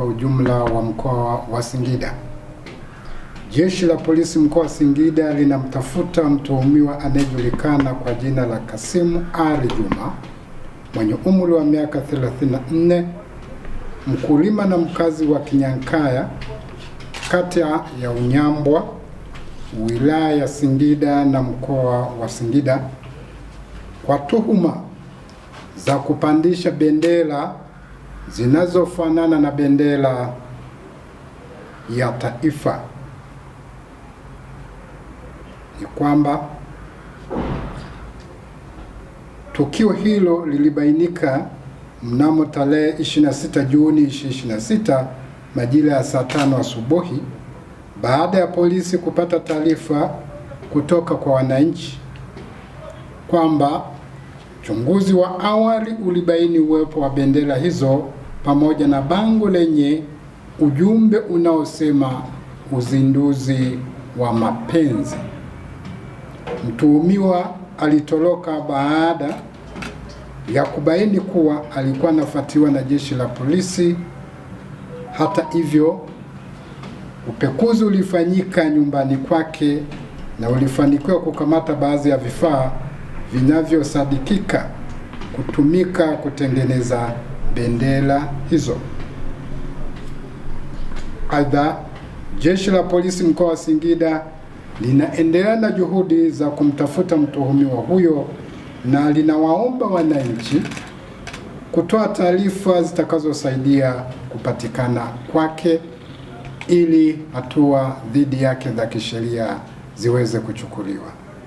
Kwa ujumla wa mkoa wa Singida. Jeshi la polisi mkoa wa Singida linamtafuta mtuhumiwa anayejulikana kwa jina la Kasimu Ali Juma mwenye umri wa miaka 34, mkulima na mkazi wa Kinyankaya, kata ya Unyambwa, wilaya ya Singida na mkoa wa Singida, kwa tuhuma za kupandisha bendera zinazofanana na bendera ya taifa. Ni kwamba tukio hilo lilibainika mnamo tarehe 26 Juni 2026 majira ya saa 5 asubuhi baada ya polisi kupata taarifa kutoka kwa wananchi kwamba uchunguzi wa awali ulibaini uwepo wa bendera hizo pamoja na bango lenye ujumbe unaosema uzinduzi wa mapenzi. Mtuhumiwa alitoroka baada ya kubaini kuwa alikuwa anafuatiliwa na jeshi la polisi. Hata hivyo, upekuzi ulifanyika nyumbani kwake na ulifanikiwa kukamata baadhi ya vifaa vinavyosadikika kutumika kutengeneza bendera hizo. Aidha, jeshi la polisi mkoa wa Singida linaendelea na juhudi za kumtafuta mtuhumiwa huyo na linawaomba wananchi kutoa taarifa zitakazosaidia kupatikana kwake ili hatua dhidi yake za kisheria ziweze kuchukuliwa.